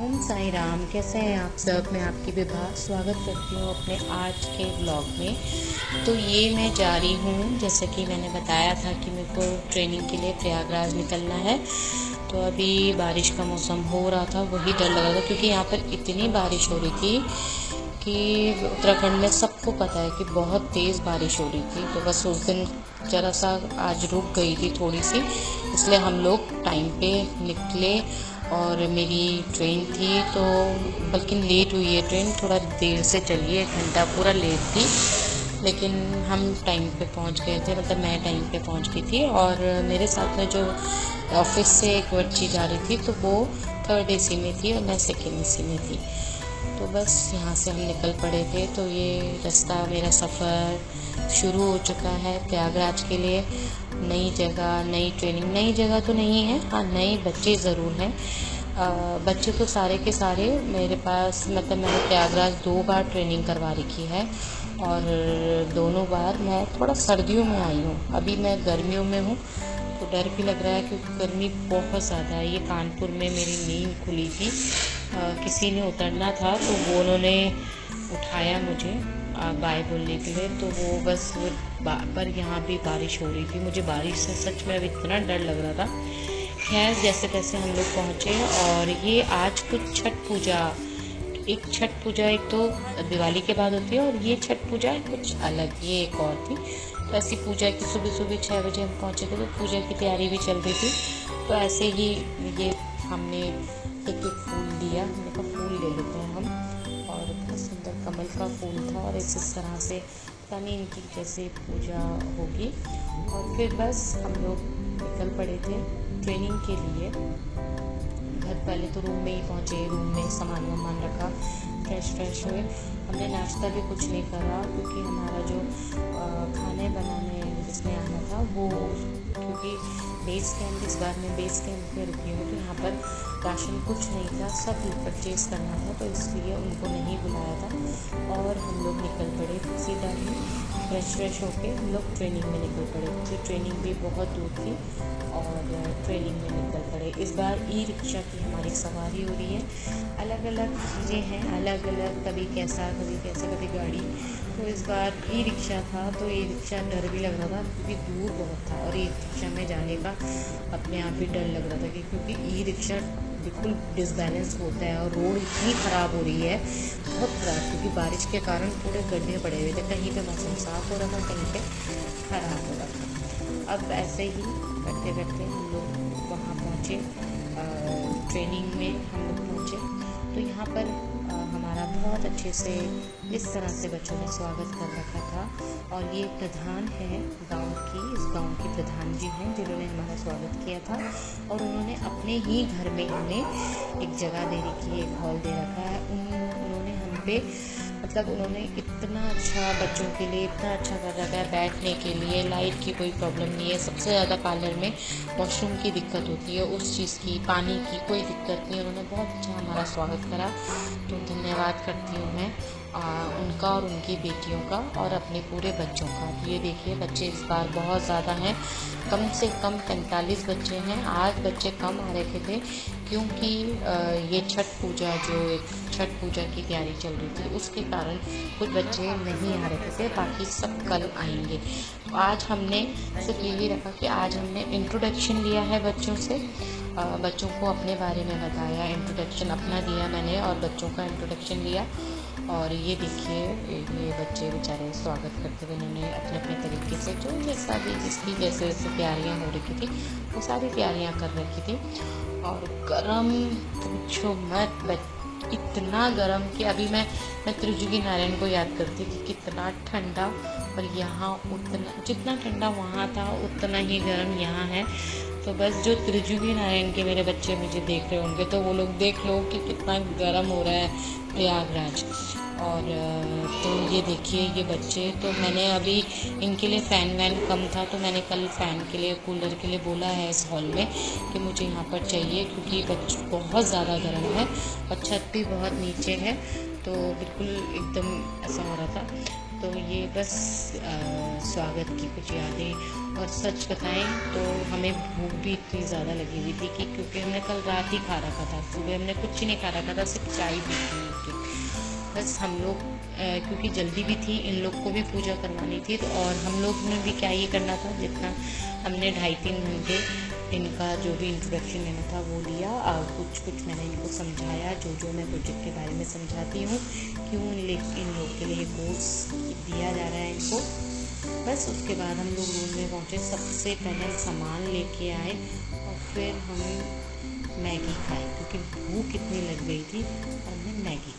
ओम साई राम। कैसे हैं आप सब। मैं आपकी विभा स्वागत करती हूँ अपने आज के ब्लॉग में। तो ये मैं जा रही हूँ, जैसे कि मैंने बताया था कि मेरे को ट्रेनिंग के लिए प्रयागराज निकलना है। तो अभी बारिश का मौसम हो रहा था, वही डर लग रहा था क्योंकि यहाँ पर इतनी बारिश हो रही थी कि उत्तराखंड में सबको पता है कि बहुत तेज़ बारिश हो रही थी। तो बस उस दिन ज़रा सा आज रुक गई थी थोड़ी सी, इसलिए हम लोग टाइम पे निकले। और मेरी ट्रेन थी तो बल्कि लेट हुई है ट्रेन, थोड़ा देर से चली है, 1 घंटा पूरा लेट थी, लेकिन हम टाइम पे पहुंच गए थे। मतलब मैं टाइम पे पहुंच गई थी और मेरे साथ में जो ऑफिस से एक बच्ची जा रही थी तो वो 3rd AC में थी और मैं 2nd AC में थी। तो बस यहाँ से हम निकल पड़े थे। तो ये रास्ता, मेरा सफ़र शुरू हो चुका है प्रयागराज के लिए। नई जगह, नई ट्रेनिंग। नई जगह तो नहीं है, हाँ नए बच्चे ज़रूर हैं। बच्चे तो सारे के सारे मेरे पास, मतलब मैंने प्रयागराज 2 बार ट्रेनिंग करवा रखी है और दोनों बार मैं थोड़ा सर्दियों में आई हूँ। अभी मैं गर्मियों में हूँ तो डर भी लग रहा है क्योंकि गर्मी बहुत ज़्यादा है। ये कानपुर में मेरी नींद खुली थी, किसी ने उतरना था तो वो उन्होंने उठाया मुझे बाय बोलने के लिए। तो वो बस पर यहाँ भी बारिश हो रही थी। मुझे बारिश से सच में अब इतना डर लग रहा था। खैर जैसे तैसे हम लोग पहुँचे। और ये आज कुछ छठ पूजा, एक छठ पूजा एक तो दिवाली के बाद होती है और ये छठ पूजा कुछ अलग, ये एक और थी। तो ऐसी पूजा की सुबह सुबह 6 बजे हम पहुँचे थे, तो पूजा की तैयारी भी चल रही थी। तो ऐसे ही ये हमने एक फूल दिया, हमने कहा फूल ले लेते हैं हम, और बहुत सुंदर कमल का फूल था। और इस तरह से पता नहीं इनकी कैसे पूजा होगी। और फिर बस हम लोग निकल पड़े थे ट्रेनिंग के लिए। घर पहले तो रूम में ही पहुँचे, रूम में सामान वामान रखा, फ्रेश हुए। हमने नाश्ता भी कुछ नहीं करा क्योंकि हमारा जो खाने बनाने जिसने आना था वो, क्योंकि बेस कैंप, इस बार मैं बेस कैंप में रुकी हूँ तो यहाँ पर राशन कुछ नहीं था, सब परचेज़ करना था, तो इसलिए उनको नहीं बुलाया था। और हम लोग निकल पड़े सीधा ही फ्रेश होके हम लोग ट्रेनिंग में निकल पड़े क्योंकि ट्रेनिंग भी बहुत दूर थी और ट्रेनिंग में निकल पड़े। इस बार ई-रिक्शा की हमारी सवारी हो रही है। अलग अलग चीज़ें हैं, अलग अलग, कभी कैसा कभी गाड़ी। तो इस बार ई-रिक्शा था तो ई-रिक्शा डर भी लग रहा था क्योंकि दूर बहुत था और ई-रिक्शा में जाने का अपने आप ही डर लग रहा था क्योंकि ई-रिक्शा बिल्कुल डिसबैलेंस होता है और रोड इतनी ख़राब हो रही है, बहुत ख़राब, क्योंकि बारिश के कारण पूरे गड्ढे पड़े हुए थे। कहीं पे मौसम साफ़ हो रहा था, कहीं पे ख़राब हो रहा था। अब ऐसे ही करते करते हम लोग वहाँ पहुँचे, ट्रेनिंग में हम लोग पहुँचे। तो यहाँ पर हमारा बहुत अच्छे से इस तरह से बच्चों का स्वागत कर रखा था। और ये प्रधान है गांव की, इस गांव के प्रधान जी हैं जिन्होंने हमारा स्वागत किया था। और उन्होंने अपने ही घर में हमें एक जगह दे रखी है, एक हॉल दे रखा है। उन्होंने हम पे, मतलब उन्होंने इतना अच्छा बच्चों के लिए इतना अच्छा कर रखा है, बैठने के लिए लाइट की कोई प्रॉब्लम नहीं है। सबसे ज़्यादा पार्लर में वॉशरूम की दिक्कत होती है, उस चीज़ की, पानी की कोई दिक्कत नहीं है। उन्होंने बहुत अच्छा हमारा स्वागत करा, तो धन्यवाद करती हूँ मैं उनका और उनकी बेटियों का और अपने पूरे बच्चों का। ये देखिए बच्चे इस बार बहुत ज़्यादा हैं, कम से कम 45 बच्चे हैं। आज बच्चे कम आ रखे थे क्योंकि ये छठ पूजा, जो एक छठ पूजा की तैयारी चल रही थी, उसके कारण कुछ बच्चे नहीं आ रहे थे, बाकी सब कल आएंगे। तो आज हमने सिर्फ यही रखा कि आज हमने इंट्रोडक्शन लिया है बच्चों से, बच्चों को अपने बारे में बताया, इंट्रोडक्शन अपना दिया मैंने और बच्चों का इंट्रोडक्शन लिया। और ये देखिए ये बच्चे बेचारे स्वागत करते हुए उन्होंने अपने अपने तरीके से, जो जैसा भी जिसकी जैसे जैसे तैयारियाँ हो रखी थी वो सारी तैयारियाँ कर रखी थी। और गरम पूछो मत, इतना गरम कि अभी मैं त्रिजुगी नारायण को याद करती थी, कितना ठंडा। और यहाँ उतना, जितना ठंडा वहाँ था उतना ही गरम यहाँ है। तो बस जो त्रिजुगी नारायण के मेरे बच्चे मुझे देख रहे होंगे तो वो लोग देख लो कि कितना गर्म हो रहा है प्रयागराज। और तो ये देखिए ये बच्चे, तो मैंने अभी इनके लिए फ़ैन वैन कम था तो मैंने कल फ़ैन के लिए, कूलर के लिए बोला है इस हॉल में कि मुझे यहाँ पर चाहिए क्योंकि बच्चे बहुत ज़्यादा गर्म है और छत भी बहुत नीचे है, तो बिल्कुल एकदम ऐसा हो रहा था। तो ये बस स्वागत की कुछ यादें। और सच बताएं तो हमें भूख भी इतनी ज़्यादा लगी हुई थी कि क्योंकि हमने कल रात ही खा रखा था, सुबह हमने कुछ ही नहीं खा रखा था, सिर्फ चाय पी थी। बस हम लोग क्योंकि जल्दी भी थी, इन लोग को भी पूजा करवानी थी, तो और हम लोग ने भी क्या ये करना था, जितना हमने 2.5-3 घंटे इनका जो भी इंट्रोडक्शन लेना था वो लिया। और कुछ मैंने इनको समझाया, जो मैं प्रोजेक्ट के बारे में समझाती हूँ, क्यों इन लोग के लिए कोर्स दिया जा रहा है इनको। बस उसके बाद हम लोग रूम में पहुँचे, सबसे पहले हम सामान लेके आए और फिर हम मैगी खाई, क्योंकि भूख इतनी लग गई थी और हमने मैगी